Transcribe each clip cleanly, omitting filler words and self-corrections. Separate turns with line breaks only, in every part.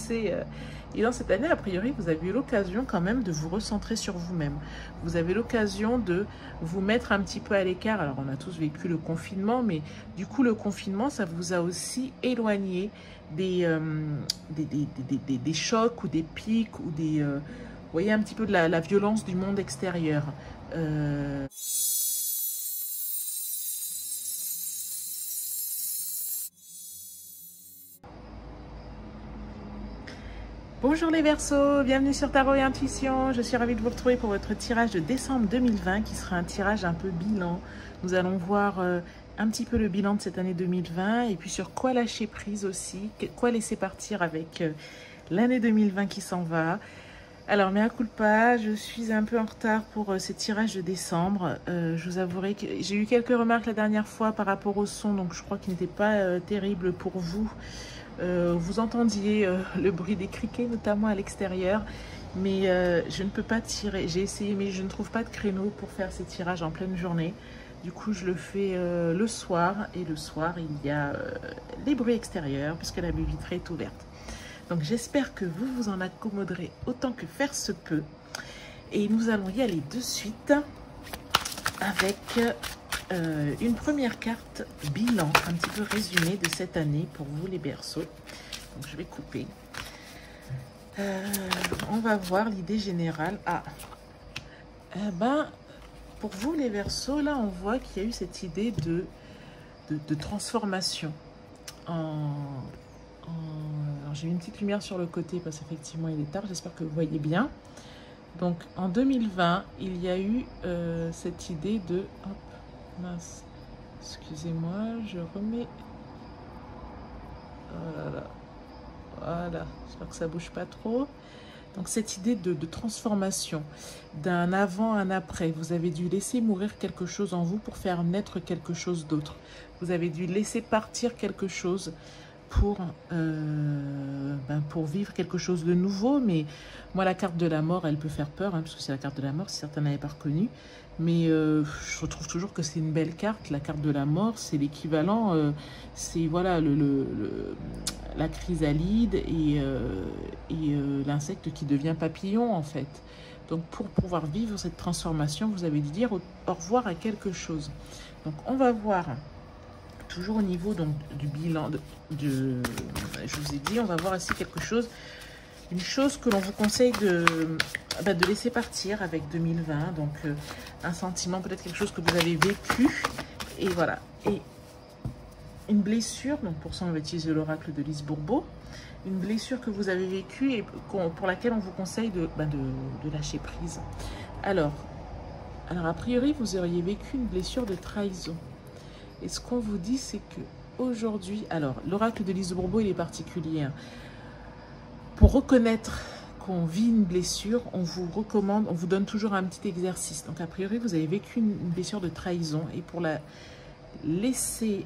assez évident cette année. A priori, vous avez eu l'occasion quand même de vous recentrer sur vous-même. Vous avez l'occasion de vous mettre un petit peu à l'écart. Alors, on a tous vécu le confinement, mais du coup, le confinement, ça vous a aussi éloigné des chocs ou des pics ou des... vous voyez un petit peu de la violence du monde extérieur. Bonjour les Verseaux, bienvenue sur Tarot et Intuition. Je suis ravie de vous retrouver pour votre tirage de décembre 2020 qui sera un tirage un peu bilan. Nous allons voir un petit peu le bilan de cette année 2020 et puis sur quoi lâcher prise aussi, quoi laisser partir avec l'année 2020 qui s'en va. Alors, mea culpa, je suis un peu en retard pour ce tirage de décembre. Je vous avouerai que j'ai eu quelques remarques la dernière fois par rapport au son, donc je crois qu'il n'était pas terrible pour vous. Vous entendiez le bruit des criquets, notamment à l'extérieur, mais je ne peux pas tirer. J'ai essayé, mais je ne trouve pas de créneau pour faire ces tirages en pleine journée. Du coup, je le fais le soir, et le soir, il y a les bruits extérieurs, puisque la baie vitrée est ouverte. Donc j'espère que vous vous en accommoderez autant que faire se peut. Et nous allons y aller de suite avec une première carte bilan, un petit peu résumé de cette année pour vous les Verseaux. Donc je vais couper. On va voir l'idée générale. Ah, pour vous les Verseaux, là on voit qu'il y a eu cette idée de transformation Alors j'ai une petite lumière sur le côté parce qu'effectivement il est tard, j'espère que vous voyez bien. Donc en 2020, il y a eu cette idée de... Hop, mince, excusez-moi, je remets... Oh là là, voilà, j'espère que ça bouge pas trop. Donc cette idée de transformation, d'un avant, un après. Vous avez dû laisser mourir quelque chose en vous pour faire naître quelque chose d'autre. Vous avez dû laisser partir quelque chose pour vivre quelque chose de nouveau. Mais moi, la carte de la mort, elle peut faire peur, hein, parce que c'est la carte de la mort, si certains n'avaient pas reconnu. Mais je trouve toujours que c'est une belle carte. La carte de la mort, c'est l'équivalent, c'est voilà, la chrysalide et l'insecte qui devient papillon, en fait. Donc, pour pouvoir vivre cette transformation, vous avez dû dire au revoir à quelque chose. Donc, on va voir... Toujours au niveau donc, du bilan, je vous ai dit, on va voir ici quelque chose, une chose que l'on vous conseille de laisser partir avec 2020. Donc, un sentiment, peut-être quelque chose que vous avez vécu. Et voilà. Et une blessure, donc pour ça, on va utiliser l'oracle de Lise Bourbeau. Une blessure que vous avez vécue et pour laquelle on vous conseille de lâcher prise. Alors, a priori, vous auriez vécu une blessure de trahison. Et ce qu'on vous dit, c'est que aujourd'hui, alors l'oracle de Lise Bourbeau, il est particulier. Hein. Pour reconnaître qu'on vit une blessure, on vous recommande, on vous donne toujours un petit exercice. Donc a priori, vous avez vécu une blessure de trahison et pour la laisser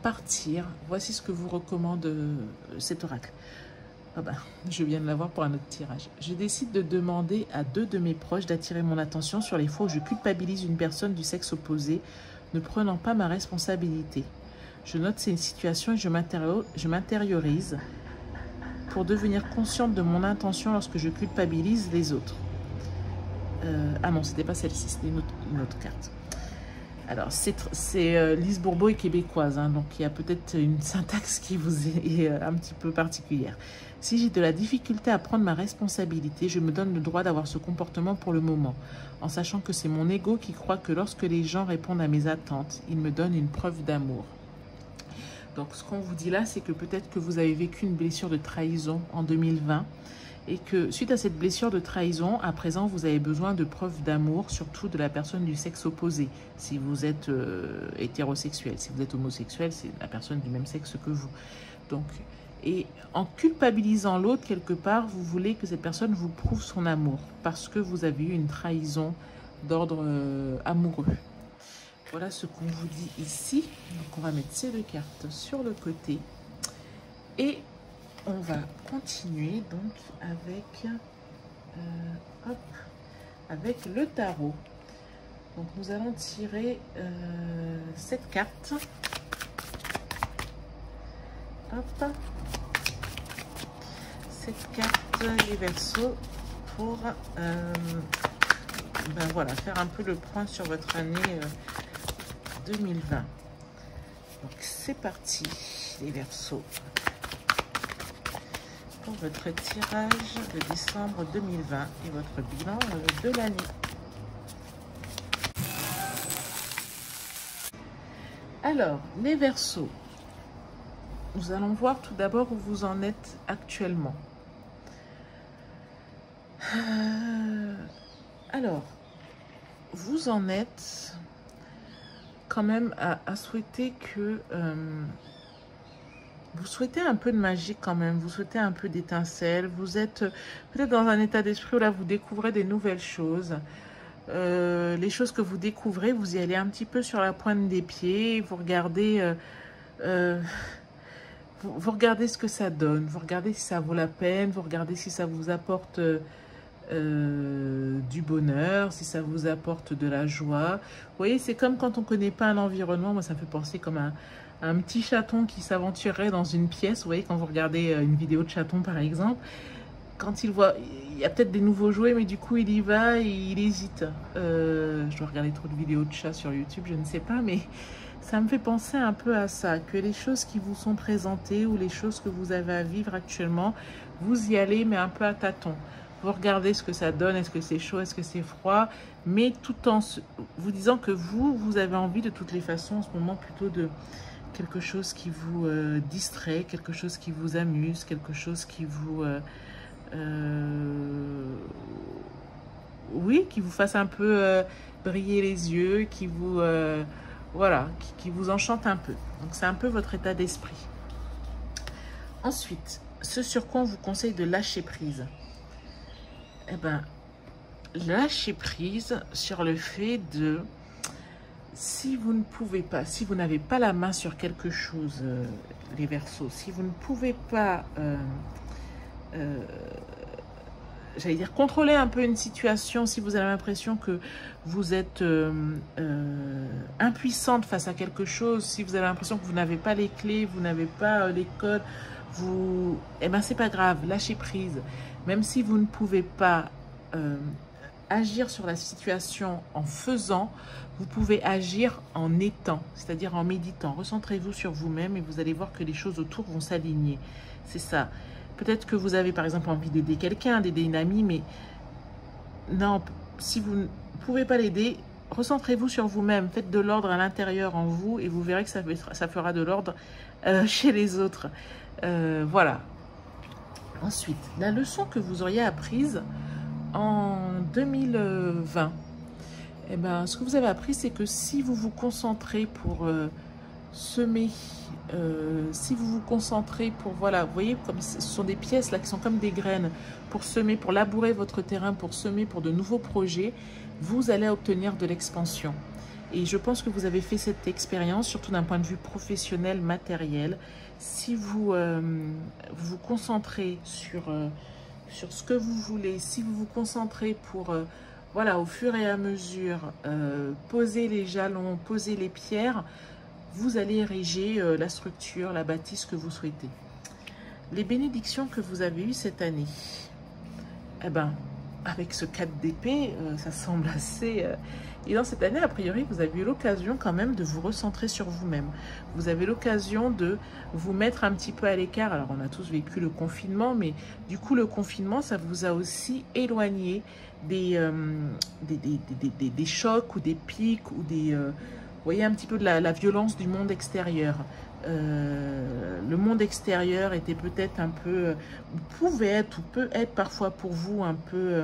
partir, voici ce que vous recommande cet oracle. Ah ben, je viens de l'avoir pour un autre tirage. Je décide de demander à 2 de mes proches d'attirer mon attention sur les fois où je culpabilise une personne du sexe opposé, ne prenant pas ma responsabilité. Je note ces situations et je m'intériorise pour devenir consciente de mon intention lorsque je culpabilise les autres. Ah non, c'était pas celle-ci, c'était une autre carte. Alors, c'est Lise Bourbeau est québécoise, hein, donc il y a peut-être une syntaxe qui vous est un petit peu particulière. Si j'ai de la difficulté à prendre ma responsabilité, je me donne le droit d'avoir ce comportement pour le moment, en sachant que c'est mon ego qui croit que lorsque les gens répondent à mes attentes, ils me donnent une preuve d'amour. Donc, ce qu'on vous dit là, c'est que peut-être que vous avez vécu une blessure de trahison en 2020 et que suite à cette blessure de trahison, à présent, vous avez besoin de preuves d'amour, surtout de la personne du sexe opposé. Si vous êtes hétérosexuel, si vous êtes homosexuel, c'est la personne du même sexe que vous. Donc, et en culpabilisant l'autre, quelque part, vous voulez que cette personne vous prouve son amour parce que vous avez eu une trahison d'ordre amoureux. Voilà ce qu'on vous dit ici. Donc, on va mettre ces 2 cartes sur le côté et on va continuer donc avec le tarot. Donc nous allons tirer cette carte. Hop. cette carte, les Verseaux, pour ben voilà, faire un peu le point sur votre année 2020. Donc c'est parti, les Verseaux, pour votre tirage de décembre 2020 et votre bilan de l'année. Alors, les Verseaux, nous allons voir tout d'abord où vous en êtes actuellement. Alors, vous en êtes quand même à souhaiter que... vous souhaitez un peu de magie quand même, vous souhaitez un peu d'étincelle. Vous êtes peut-être dans un état d'esprit où là, vous découvrez des nouvelles choses. Les choses que vous découvrez, vous y allez un petit peu sur la pointe des pieds. Vous regardez... vous regardez ce que ça donne, vous regardez si ça vaut la peine, vous regardez si ça vous apporte du bonheur, si ça vous apporte de la joie. Vous voyez, c'est comme quand on ne connaît pas un environnement. Moi, ça me fait penser comme un petit chaton qui s'aventurerait dans une pièce. Vous voyez, quand vous regardez une vidéo de chaton, par exemple, quand il voit, il y a peut-être des nouveaux jouets, mais du coup, il y va et il hésite. Je dois regarder trop de vidéos de chats sur YouTube, je ne sais pas, mais... ça me fait penser un peu à ça, que les choses qui vous sont présentées ou les choses que vous avez à vivre actuellement, vous y allez, mais un peu à tâtons. Vous regardez ce que ça donne, est-ce que c'est chaud, est-ce que c'est froid, mais tout en vous disant que vous avez envie de toutes les façons en ce moment plutôt de quelque chose qui vous distrait, quelque chose qui vous amuse, quelque chose qui vous... oui, qui vous fasse un peu briller les yeux, qui vous... voilà, qui vous enchante un peu. Donc, c'est un peu votre état d'esprit. Ensuite, ce sur quoi on vous conseille de lâcher prise. Eh bien, lâcher prise sur le fait de... si vous ne pouvez pas, si vous n'avez pas la main sur quelque chose, les Verseaux, si vous ne pouvez pas... j'allais dire, contrôler un peu une situation, si vous avez l'impression que vous êtes impuissante face à quelque chose, si vous avez l'impression que vous n'avez pas les clés, vous n'avez pas les codes, eh ben c'est pas grave, lâchez prise. Même si vous ne pouvez pas agir sur la situation en faisant, vous pouvez agir en étant, c'est-à-dire en méditant. Recentrez-vous sur vous-même et vous allez voir que les choses autour vont s'aligner. C'est ça. Peut-être que vous avez par exemple envie d'aider quelqu'un, d'aider une amie, mais non, si vous ne pouvez pas l'aider, recentrez-vous sur vous-même, faites de l'ordre à l'intérieur en vous et vous verrez que ça fera de l'ordre chez les autres. Voilà. Ensuite, la leçon que vous auriez apprise en 2020, eh ben, ce que vous avez appris, c'est que si vous vous concentrez pour semer, si vous vous concentrez pour, voilà, vous voyez, comme ce sont des pièces là qui sont comme des graines, pour semer, pour labourer votre terrain, pour semer pour de nouveaux projets, vous allez obtenir de l'expansion. Et je pense que vous avez fait cette expérience, surtout d'un point de vue professionnel, matériel. Si vous vous concentrez sur ce que vous voulez, si vous vous concentrez pour, voilà, au fur et à mesure, poser les jalons, poser les pierres, vous allez ériger la structure, la bâtisse que vous souhaitez. Les bénédictions que vous avez eues cette année, eh ben, avec ce 4 d'épée, ça semble assez... Et dans cette année, a priori, vous avez eu l'occasion quand même de vous recentrer sur vous-même. Vous avez l'occasion de vous mettre un petit peu à l'écart. Alors, on a tous vécu le confinement, mais du coup, le confinement, ça vous a aussi éloigné des chocs ou des pics ou des... vous voyez un petit peu de la violence du monde extérieur. Le monde extérieur était peut-être un peu... pouvait être ou peut être parfois pour vous un peu...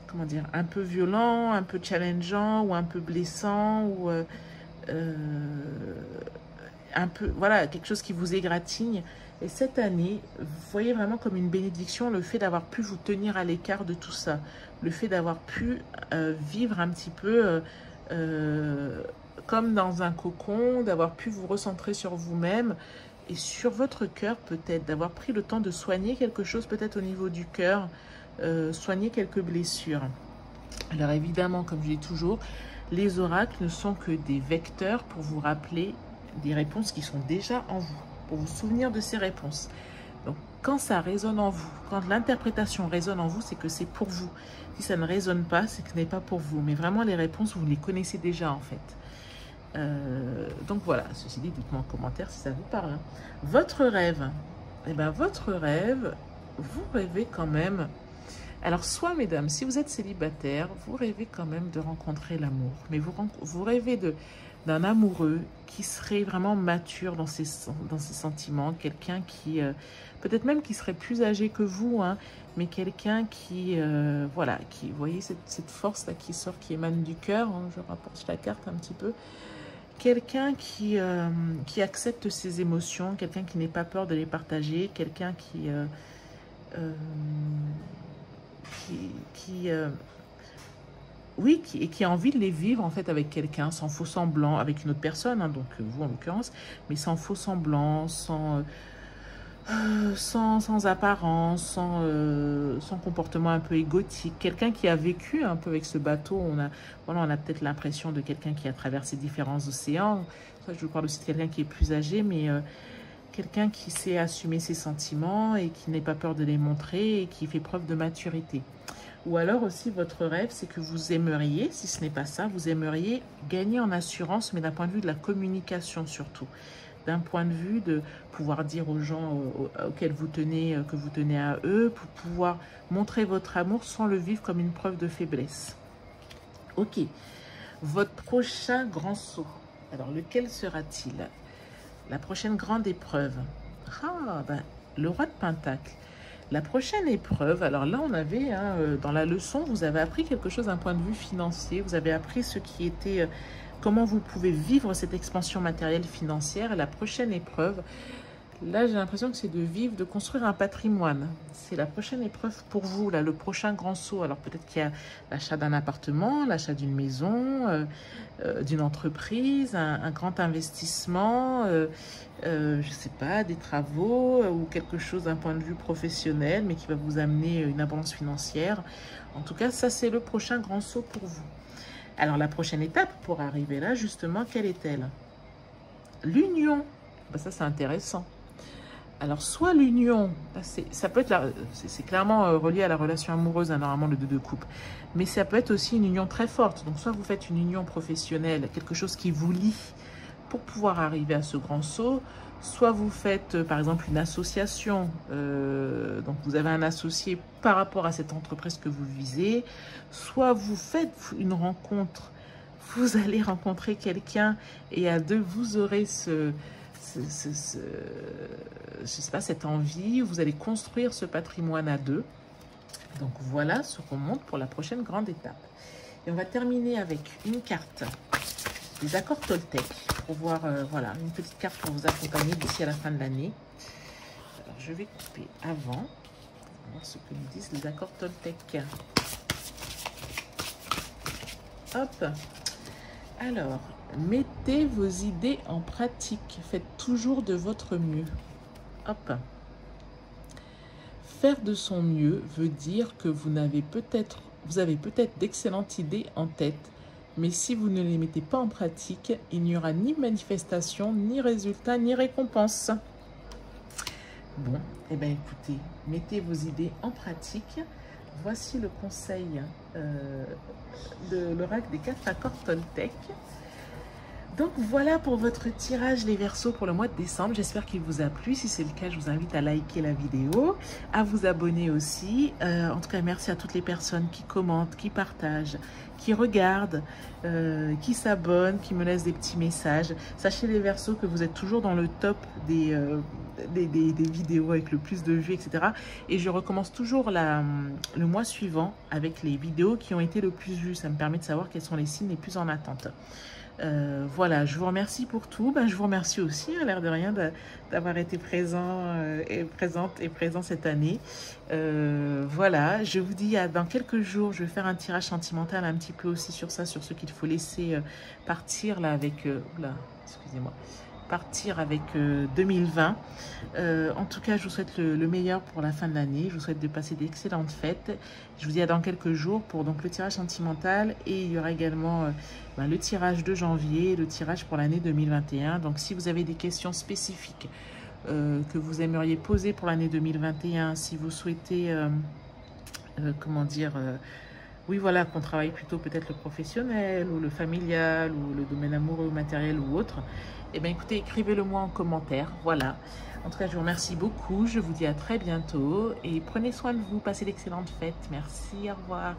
comment dire, un peu violent, un peu challengeant ou un peu blessant ou un peu, voilà, quelque chose qui vous égratigne. Et cette année, vous voyez vraiment comme une bénédiction le fait d'avoir pu vous tenir à l'écart de tout ça, le fait d'avoir pu vivre un petit peu comme dans un cocon, d'avoir pu vous recentrer sur vous-même et sur votre cœur peut-être, d'avoir pris le temps de soigner quelque chose peut-être au niveau du cœur, soigner quelques blessures. Alors évidemment, comme je dis toujours, les oracles ne sont que des vecteurs pour vous rappeler des réponses qui sont déjà en vous, pour vous souvenir de ces réponses. Donc quand ça résonne en vous, quand l'interprétation résonne en vous, c'est que c'est pour vous. Si ça ne résonne pas, c'est que ce n'est pas pour vous. Mais vraiment, les réponses, vous les connaissez déjà, en fait. Donc voilà, ceci dit, dites-moi en commentaire si ça vous parle. Hein. Votre rêve, eh bien, votre rêve, vous rêvez quand même. Alors, soit, mesdames, si vous êtes célibataire, vous rêvez quand même de rencontrer l'amour. Mais vous rêvez d'un amoureux qui serait vraiment mature dans ses sentiments, quelqu'un qui, peut-être même qui serait plus âgé que vous, hein, mais quelqu'un qui, voilà, qui, vous voyez cette force-là qui sort, qui émane du cœur, hein, je rapproche la carte un petit peu, quelqu'un qui accepte ses émotions, quelqu'un qui n'ait pas peur de les partager, quelqu'un oui, qui a envie de les vivre en fait avec quelqu'un, sans faux semblant, avec une autre personne, hein, donc vous en l'occurrence, mais sans faux semblant, sans apparence, sans comportement un peu égotique. Quelqu'un qui a vécu un peu avec ce bateau, on a peut-être l'impression de quelqu'un qui a traversé différents océans. Ça, je parle aussi de quelqu'un qui est plus âgé, mais quelqu'un qui sait assumer ses sentiments et qui n'est pas peur de les montrer et qui fait preuve de maturité. Ou alors aussi, votre rêve, c'est que vous aimeriez, si ce n'est pas ça, vous aimeriez gagner en assurance, mais d'un point de vue de la communication surtout. D'un point de vue de pouvoir dire aux gens auxquels vous tenez, que vous tenez à eux, pour pouvoir montrer votre amour sans le vivre comme une preuve de faiblesse. Ok. Votre prochain grand saut. Alors, lequel sera-t-il? La prochaine grande épreuve. Ah, ben, le roi de Pentacle. La prochaine épreuve, alors là, on avait, hein, dans la leçon, vous avez appris quelque chose d'un point de vue financier. Vous avez appris ce qui était, comment vous pouvez vivre cette expansion matérielle financière. Et la prochaine épreuve, là, j'ai l'impression que c'est de vivre, de construire un patrimoine. C'est la prochaine épreuve pour vous, là, le prochain grand saut. Alors peut-être qu'il y a l'achat d'un appartement, l'achat d'une maison, d'une entreprise, un grand investissement, je ne sais pas, des travaux ou quelque chose d'un point de vue professionnel, mais qui va vous amener une abondance financière. En tout cas, ça, c'est le prochain grand saut pour vous. Alors, la prochaine étape pour arriver là, justement, quelle est-elle? L'union. Ben, ça, c'est intéressant. Alors, soit l'union, ça peut être, c'est clairement relié à la relation amoureuse, hein, normalement, le deux couple. Mais ça peut être aussi une union très forte. Donc, soit vous faites une union professionnelle, quelque chose qui vous lie pour pouvoir arriver à ce grand saut. Soit vous faites, par exemple, une association. Donc, vous avez un associé par rapport à cette entreprise que vous visez. Soit vous faites une rencontre. Vous allez rencontrer quelqu'un et à deux, vous aurez je sais pas, cette envie, vous allez construire ce patrimoine à deux. Donc voilà ce qu'on montre pour la prochaine grande étape. Et on va terminer avec une carte des accords Toltec pour voir, voilà, une petite carte pour vous accompagner d'ici à la fin de l'année. Alors je vais couper avant, pour voir ce que nous disent les accords Toltec. Hop. Alors, mettez vos idées en pratique. Faites toujours de votre mieux. Hop. Faire de son mieux veut dire que vous avez peut-être d'excellentes idées en tête, mais si vous ne les mettez pas en pratique, il n'y aura ni manifestation, ni résultat, ni récompense. Bon, eh bien écoutez, mettez vos idées en pratique. Voici le conseil de l'oracle des 4 accords Toltec. Donc voilà pour votre tirage les Verseaux pour le mois de décembre. J'espère qu'il vous a plu. Si c'est le cas, je vous invite à liker la vidéo, à vous abonner aussi. En tout cas, merci à toutes les personnes qui commentent, qui partagent, qui regardent, qui s'abonnent, qui me laissent des petits messages. Sachez les Verseaux que vous êtes toujours dans le top des vidéos avec le plus de vues, etc. Et je recommence toujours le mois suivant avec les vidéos qui ont été le plus vues. Ça me permet de savoir quels sont les signes les plus en attente. Voilà, je vous remercie pour tout. Ben, je vous remercie aussi, à l'air de rien, d'avoir été présent présent cette année. Voilà, je vous dis dans quelques jours, je vais faire un tirage sentimental un petit peu aussi sur ça, sur ce qu'il faut laisser partir là avec... excusez-moi. Partir avec 2020. En tout cas, je vous souhaite le meilleur pour la fin de l'année. Je vous souhaite de passer d'excellentes fêtes. Je vous dis à dans quelques jours pour donc le tirage sentimental et il y aura également le tirage de janvier, le tirage pour l'année 2021. Donc, si vous avez des questions spécifiques que vous aimeriez poser pour l'année 2021, si vous souhaitez, comment dire, oui, voilà, qu'on travaille plutôt peut-être le professionnel ou le familial ou le domaine amoureux, matériel ou autre, eh bien écoutez, écrivez-le moi en commentaire, voilà. En tout cas, je vous remercie beaucoup, je vous dis à très bientôt et prenez soin de vous, passez d'excellentes fêtes. Merci, au revoir.